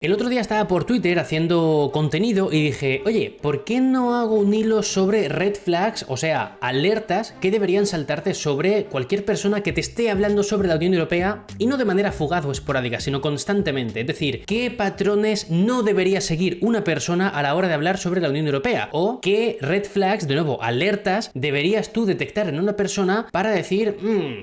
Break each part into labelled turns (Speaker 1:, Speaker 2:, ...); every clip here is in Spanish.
Speaker 1: El otro día estaba por Twitter haciendo contenido y dije, oye, ¿por qué no hago un hilo sobre red flags, o sea, alertas que deberían saltarte sobre cualquier persona que te esté hablando sobre la Unión Europea y no de manera fugaz o esporádica, sino constantemente? Es decir, ¿qué patrones no debería seguir una persona a la hora de hablar sobre la Unión Europea? O ¿qué red flags, de nuevo, alertas, deberías tú detectar en una persona para decir,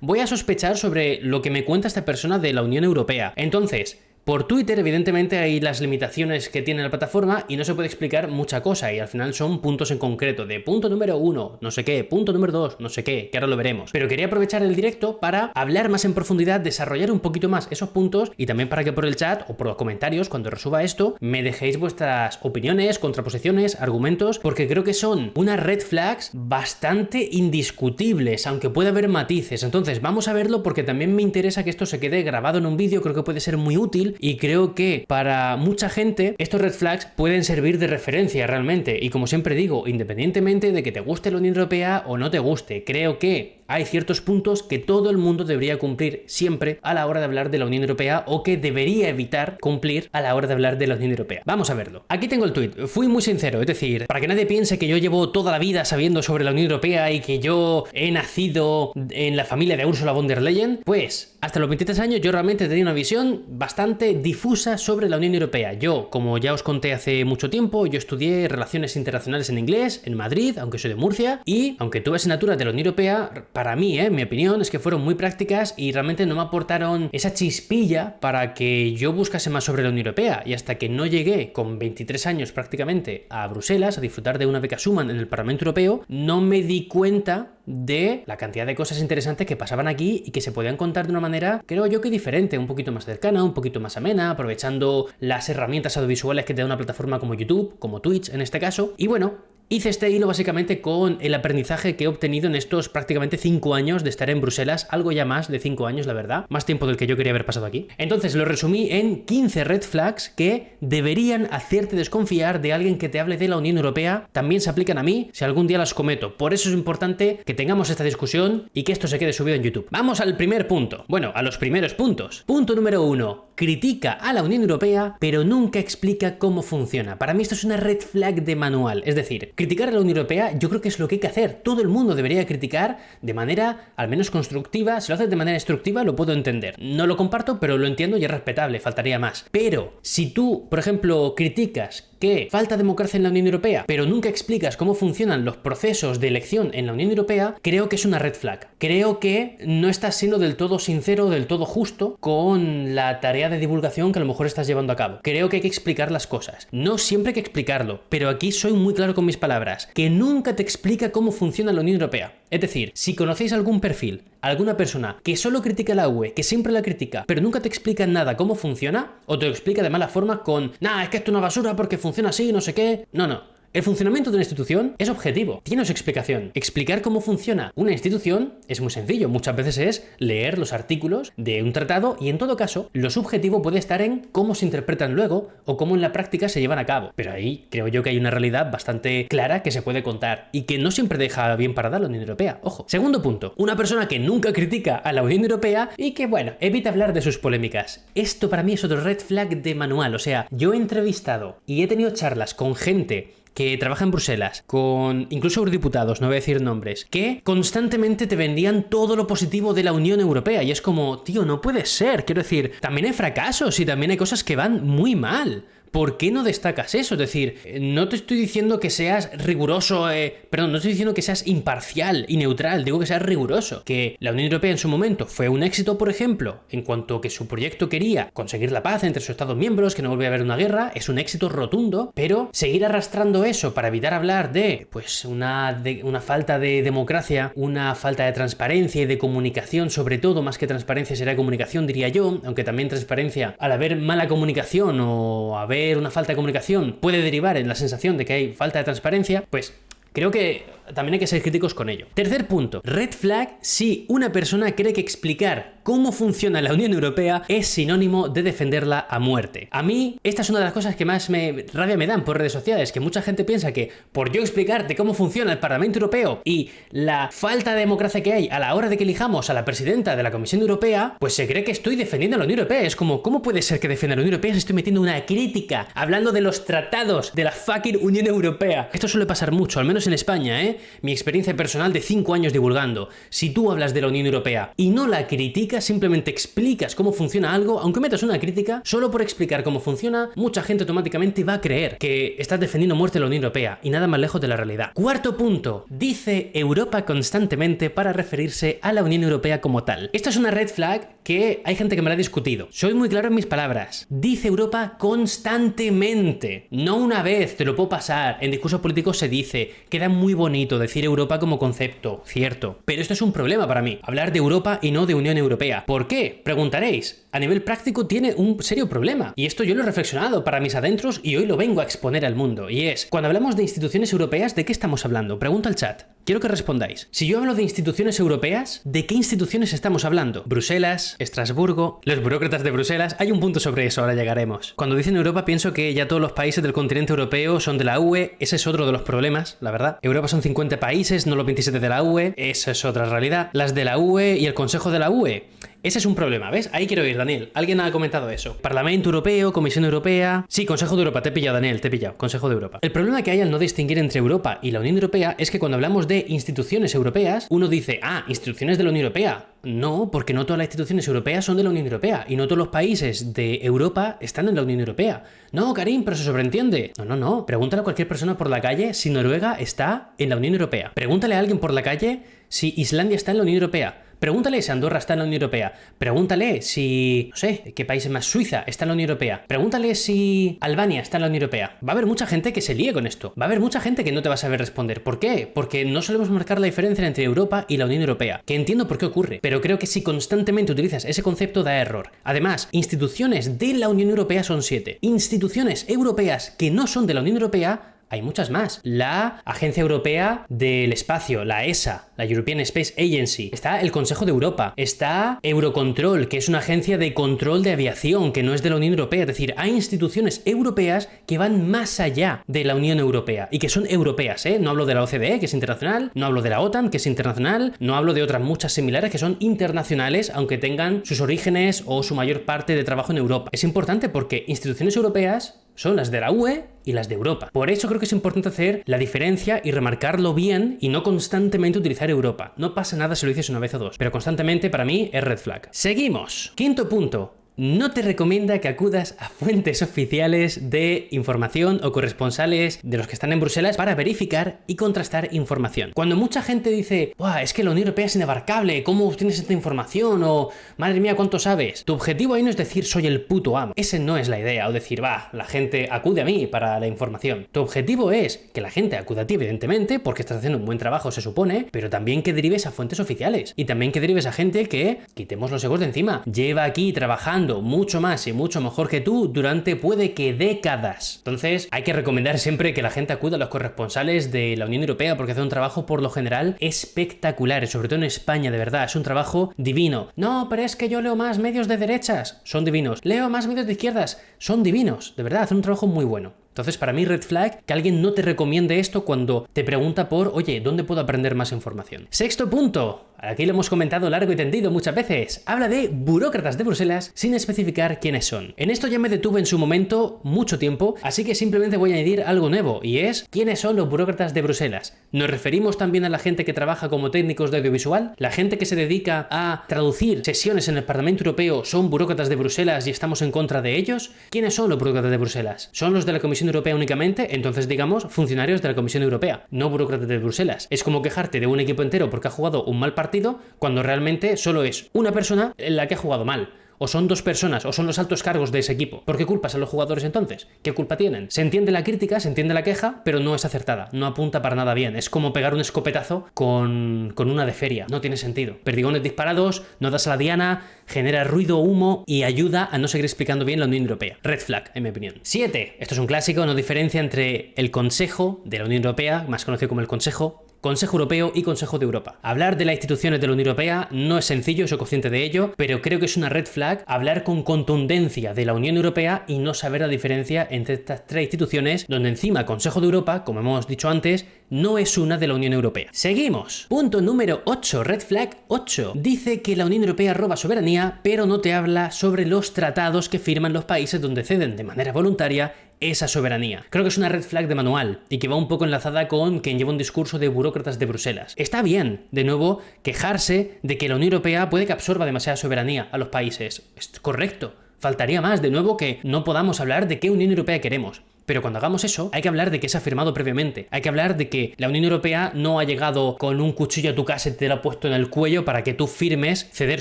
Speaker 1: voy a sospechar sobre lo que me cuenta esta persona de la Unión Europea? Entonces, por Twitter, evidentemente, hay las limitaciones que tiene la plataforma y no se puede explicar mucha cosa, y al final son puntos en concreto, de punto número 1, no sé qué, punto número 2, no sé qué, que ahora lo veremos. Pero quería aprovechar el directo para hablar más en profundidad, desarrollar un poquito más esos puntos, y también para que por el chat o por los comentarios, cuando resuba esto, me dejéis vuestras opiniones, contraposiciones, argumentos, porque creo que son unas red flags bastante indiscutibles, aunque pueda haber matices. Entonces, vamos a verlo porque también me interesa que esto se quede grabado en un vídeo, creo que puede ser muy útil. Y creo que para mucha gente estos red flags pueden servir de referencia realmente. Y como siempre digo, independientemente de que te guste la Unión Europea o no te guste, creo que hay ciertos puntos que todo el mundo debería cumplir siempre a la hora de hablar de la Unión Europea, o que debería evitar cumplir a la hora de hablar de la Unión Europea. Vamos a verlo. Aquí tengo el tweet. Fui muy sincero, es decir, para que nadie piense que yo llevo toda la vida sabiendo sobre la Unión Europea y que yo he nacido en la familia de Ursula von der Leyen, pues hasta los 23 años yo realmente tenía una visión bastante difusa sobre la Unión Europea. Yo, como ya os conté hace mucho tiempo, yo estudié Relaciones Internacionales en inglés en Madrid, aunque soy de Murcia, y aunque tuve asignaturas de la Unión Europea, para mí, mi opinión es que fueron muy prácticas y realmente no me aportaron esa chispilla para que yo buscase más sobre la Unión Europea. Y hasta que no llegué con 23 años prácticamente a Bruselas a disfrutar de una beca Schuman en el Parlamento Europeo, no me di cuenta de la cantidad de cosas interesantes que pasaban aquí y que se podían contar de una manera, creo yo, que diferente, un poquito más cercana, un poquito más amena, aprovechando las herramientas audiovisuales que te da una plataforma como YouTube, como Twitch en este caso. Y bueno, hice este hilo básicamente con el aprendizaje que he obtenido en estos prácticamente 5 años de estar en Bruselas, algo ya más de 5 años, la verdad, más tiempo del que yo quería haber pasado aquí. Entonces lo resumí en 15 red flags que deberían hacerte desconfiar de alguien que te hable de la Unión Europea. También se aplican a mí si algún día las cometo. Por eso es importante que tengamos esta discusión y que esto se quede subido en YouTube. Vamos al primer punto. Bueno, a los primeros puntos. Punto número 1. Critica a la Unión Europea, pero nunca explica cómo funciona. Para mí esto es una red flag de manual. Es decir, criticar a la Unión Europea yo creo que es lo que hay que hacer. Todo el mundo debería criticar de manera al menos constructiva. Si lo haces de manera destructiva lo puedo entender. No lo comparto, pero lo entiendo y es respetable, faltaría más. Pero si tú, por ejemplo, criticas que falta democracia en la Unión Europea, pero nunca explicas cómo funcionan los procesos de elección en la Unión Europea, creo que es una red flag. Creo que no estás siendo del todo sincero, del todo justo con la tarea de divulgación que a lo mejor estás llevando a cabo. Creo que hay que explicar las cosas. No siempre hay que explicarlo, pero aquí soy muy claro con mis palabras, que nunca te explica cómo funciona la Unión Europea. Es decir, si conocéis algún perfil, alguna persona que solo critica la UE, que siempre la critica, pero nunca te explica nada cómo funciona, o te lo explica de mala forma con, es que esto es una basura porque funciona así, no sé qué. No. El funcionamiento de una institución es objetivo, tiene su explicación. Explicar cómo funciona una institución es muy sencillo, muchas veces es leer los artículos de un tratado y en todo caso lo subjetivo puede estar en cómo se interpretan luego o cómo en la práctica se llevan a cabo. Pero ahí creo yo que hay una realidad bastante clara que se puede contar y que no siempre deja bien parada la Unión Europea. Ojo. Segundo punto, una persona que nunca critica a la Unión Europea y que, bueno, evita hablar de sus polémicas. Esto para mí es otro red flag de manual. O sea, yo he entrevistado y he tenido charlas con gente que trabaja en Bruselas, con incluso eurodiputados, no voy a decir nombres, que constantemente te vendían todo lo positivo de la Unión Europea. Y es como, tío, no puede ser. Quiero decir, también hay fracasos y también hay cosas que van muy mal. ¿Por qué no destacas eso? Es decir, no te estoy diciendo que seas riguroso, no estoy diciendo que seas imparcial y neutral, digo que seas riguroso. Que la Unión Europea en su momento fue un éxito, por ejemplo, en cuanto que su proyecto quería conseguir la paz entre sus Estados miembros, que no volviera a haber una guerra, es un éxito rotundo, pero seguir arrastrando eso para evitar hablar de, pues, una falta de democracia, una falta de transparencia y de comunicación, sobre todo, más que transparencia será comunicación, diría yo, aunque también transparencia, al haber mala comunicación o haber una falta de comunicación puede derivar en la sensación de que hay falta de transparencia, pues creo que también hay que ser críticos con ello. Tercer punto, red flag si una persona cree que explicar cómo funciona la Unión Europea es sinónimo de defenderla a muerte. A mí, esta es una de las cosas que más rabia me dan por redes sociales, que mucha gente piensa que por yo explicarte cómo funciona el Parlamento Europeo y la falta de democracia que hay a la hora de que elijamos a la presidenta de la Comisión Europea, pues se cree que estoy defendiendo a la Unión Europea. Es como, ¿cómo puede ser que defienda a la Unión Europea si estoy metiendo una crítica hablando de los tratados de la fucking Unión Europea? Esto suele pasar mucho, al menos en España, ¿eh? Mi experiencia personal de 5 años divulgando. Si tú hablas de la Unión Europea y no la criticas, simplemente explicas cómo funciona algo, aunque metas una crítica, solo por explicar cómo funciona, mucha gente automáticamente va a creer que estás defendiendo a muerte la Unión Europea, y nada más lejos de la realidad. Cuarto punto, dice Europa constantemente para referirse a la Unión Europea como tal. Esta es una red flag que hay gente que me la ha discutido. Soy muy claro en mis palabras. Dice Europa constantemente, no una vez, te lo puedo pasar. En discursos políticos se dice, queda muy bonito decir Europa como concepto, cierto. Pero esto es un problema para mí, hablar de Europa y no de Unión Europea. ¿Por qué? Preguntaréis. A nivel práctico tiene un serio problema. Y esto yo lo he reflexionado para mis adentros y hoy lo vengo a exponer al mundo. Y es, cuando hablamos de instituciones europeas, ¿de qué estamos hablando? Pregunta al chat. Quiero que respondáis. Si yo hablo de instituciones europeas, ¿de qué instituciones estamos hablando? Bruselas, Estrasburgo, los burócratas de Bruselas. Hay un punto sobre eso, ahora llegaremos. Cuando dicen Europa pienso que ya todos los países del continente europeo son de la UE. Ese es otro de los problemas, la verdad. Europa son 50 países, no los 27 de la UE. Esa es otra realidad. Las de la UE y el Consejo de la UE. Ese es un problema, ¿ves? Ahí quiero ir, Daniel. Alguien ha comentado eso. Parlamento Europeo, Comisión Europea... Sí, Consejo de Europa. Te he pillado, Daniel. Te he pillado. Consejo de Europa. El problema que hay al no distinguir entre Europa y la Unión Europea es que cuando hablamos de instituciones europeas, uno dice, instituciones de la Unión Europea. No, porque no todas las instituciones europeas son de la Unión Europea y no todos los países de Europa están en la Unión Europea. No, Karim, pero se sobreentiende. No. Pregúntale a cualquier persona por la calle si Noruega está en la Unión Europea. Pregúntale a alguien por la calle si Islandia está en la Unión Europea. Pregúntale si Andorra está en la Unión Europea. Pregúntale si, no sé, qué país es más, Suiza está en la Unión Europea. Pregúntale si Albania está en la Unión Europea. Va a haber mucha gente que se líe con esto. Va a haber mucha gente que no te va a saber responder. ¿Por qué? Porque no solemos marcar la diferencia entre Europa y la Unión Europea. Que entiendo por qué ocurre, pero creo que si constantemente utilizas ese concepto da error. Además, instituciones de la Unión Europea son 7. Instituciones europeas que no son de la Unión Europea hay muchas más. La Agencia Europea del Espacio, la ESA, la European Space Agency. Está el Consejo de Europa. Está Eurocontrol, que es una agencia de control de aviación, que no es de la Unión Europea. Es decir, hay instituciones europeas que van más allá de la Unión Europea y que son europeas, ¿eh? No hablo de la OCDE, que es internacional, no hablo de la OTAN, que es internacional, no hablo de otras muchas similares que son internacionales, aunque tengan sus orígenes o su mayor parte de trabajo en Europa. Es importante porque instituciones europeas son las de la UE y las de Europa. Por eso creo que es importante hacer la diferencia y remarcarlo bien y no constantemente utilizar Europa. No pasa nada si lo dices una vez o dos, pero constantemente para mí es red flag. Seguimos. Quinto punto. No te recomienda que acudas a fuentes oficiales de información o corresponsales de los que están en Bruselas para verificar y contrastar información. Cuando mucha gente dice, ¡buah, es que la Unión Europea es inabarcable! ¿Cómo obtienes esta información? O, madre mía, ¿cuánto sabes? Tu objetivo ahí no es decir, soy el puto amo. Ese no es la idea. O decir, la gente acude a mí para la información. Tu objetivo es que la gente acude a ti, evidentemente, porque estás haciendo un buen trabajo, se supone, pero también que derives a fuentes oficiales. Y también que derives a gente que, quitemos los egos de encima, lleva aquí trabajando mucho más y mucho mejor que tú durante puede que décadas. Entonces hay que recomendar siempre que la gente acuda a los corresponsales de la Unión Europea porque hace un trabajo por lo general espectacular, sobre todo en España, de verdad, es un trabajo divino. No, pero es que yo leo más medios de derechas, son divinos. Leo más medios de izquierdas, son divinos, de verdad, hacen un trabajo muy bueno. Entonces, para mí, red flag, que alguien no te recomiende esto cuando te pregunta por, oye, ¿dónde puedo aprender más información? Sexto punto, aquí lo hemos comentado largo y tendido muchas veces, habla de burócratas de Bruselas sin especificar quiénes son. En esto ya me detuve en su momento mucho tiempo, así que simplemente voy a añadir algo nuevo, y es, ¿quiénes son los burócratas de Bruselas? ¿Nos referimos también a la gente que trabaja como técnicos de audiovisual? ¿La gente que se dedica a traducir sesiones en el Parlamento Europeo son burócratas de Bruselas y estamos en contra de ellos? ¿Quiénes son los burócratas de Bruselas? ¿Son los de la Comisión Europea únicamente? Entonces digamos funcionarios de la Comisión Europea, no burócratas de Bruselas. Es como quejarte de un equipo entero porque ha jugado un mal partido cuando realmente solo es una persona la que ha jugado mal. O son dos personas, o son los altos cargos de ese equipo. ¿Por qué culpas a los jugadores entonces? ¿Qué culpa tienen? Se entiende la crítica, se entiende la queja, pero no es acertada, no apunta para nada bien. Es como pegar un escopetazo con una de feria. No tiene sentido. Perdigones disparados, no das a la diana, genera ruido, humo y ayuda a no seguir explicando bien la Unión Europea. Red flag, en mi opinión. 7. Esto es un clásico, no diferencia entre el Consejo de la Unión Europea, más conocido como el Consejo, Consejo Europeo y Consejo de Europa. Hablar de las instituciones de la Unión Europea no es sencillo, soy consciente de ello, pero creo que es una red flag hablar con contundencia de la Unión Europea y no saber la diferencia entre estas tres instituciones, donde encima Consejo de Europa, como hemos dicho antes, no es una de la Unión Europea. Seguimos. Punto número 8, red flag 8. Dice que la Unión Europea roba soberanía, pero no te habla sobre los tratados que firman los países donde ceden de manera voluntaria esa soberanía. Creo que es una red flag de manual y que va un poco enlazada con quien lleva un discurso de burócratas de Bruselas. Está bien, de nuevo, quejarse de que la Unión Europea puede que absorba demasiada soberanía a los países. Es correcto. Faltaría más, de nuevo, que no podamos hablar de qué Unión Europea queremos. Pero cuando hagamos eso, hay que hablar de que se ha firmado previamente. Hay que hablar de que la Unión Europea no ha llegado con un cuchillo a tu casa y te lo ha puesto en el cuello para que tú firmes ceder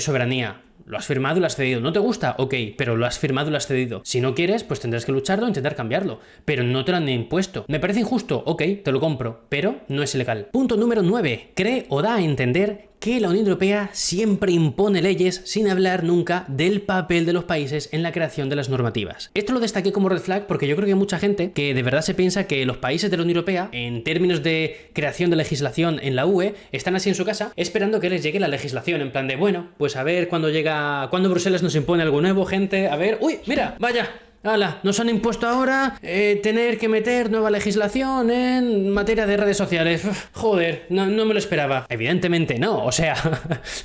Speaker 1: soberanía. Lo has firmado y lo has cedido. ¿No te gusta? Ok, pero lo has firmado y lo has cedido. Si no quieres, pues tendrás que lucharlo e intentar cambiarlo. Pero no te lo han impuesto. ¿Me parece injusto? Ok, te lo compro. Pero no es ilegal. Punto número 9. Cree o da a entender que la Unión Europea siempre impone leyes sin hablar nunca del papel de los países en la creación de las normativas. Esto lo destaqué como red flag porque yo creo que hay mucha gente que de verdad se piensa que los países de la Unión Europea, en términos de creación de legislación en la UE, están así en su casa esperando que les llegue la legislación, en plan de, bueno, pues a ver cuando Bruselas nos impone algo nuevo, gente, a ver, uy, mira, vaya. ¡Hala! Nos han impuesto ahora tener que meter nueva legislación en materia de redes sociales. Uf, joder, no me lo esperaba. Evidentemente no, o sea,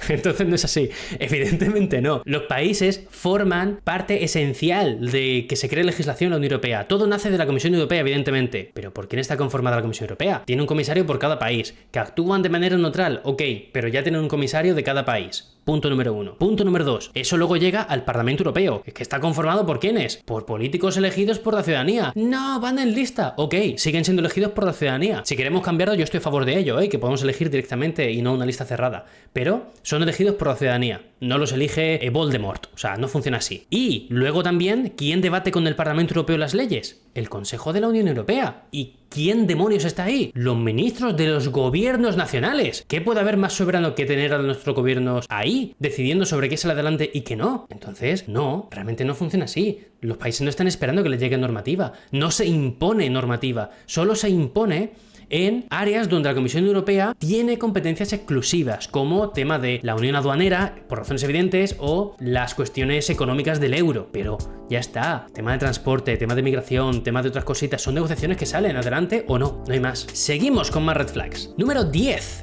Speaker 1: entonces no es así. Evidentemente no. Los países forman parte esencial de que se cree legislación en la Unión Europea. Todo nace de la Comisión Europea, evidentemente. Pero ¿por quién está conformada la Comisión Europea? Tiene un comisario por cada país, que actúan de manera neutral, ok, pero ya tienen un comisario de cada país. Punto número 1. Punto número 2. Eso luego llega al Parlamento Europeo, que está conformado ¿por quiénes? Por políticos elegidos por la ciudadanía. No, van en lista. Ok, siguen siendo elegidos por la ciudadanía. Si queremos cambiarlo, yo estoy a favor de ello, que podemos elegir directamente y no una lista cerrada. Pero son elegidos por la ciudadanía. No los elige Voldemort. O sea, no funciona así. Y luego también, ¿quién debate con el Parlamento Europeo las leyes? El Consejo de la Unión Europea. ¿Y quién demonios está ahí? Los ministros de los gobiernos nacionales. ¿Qué puede haber más soberano que tener a nuestros gobiernos ahí, decidiendo sobre qué sale adelante y qué no? Entonces, no, realmente no funciona así. Los países no están esperando que les llegue normativa. No se impone normativa. Solo se impone en áreas donde la Comisión Europea tiene competencias exclusivas, como tema de la unión aduanera, por razones evidentes, o las cuestiones económicas del euro. Pero ya está, tema de transporte, tema de migración, tema de otras cositas, son negociaciones que salen adelante o no, no hay más. Seguimos con más red flags. Número 10.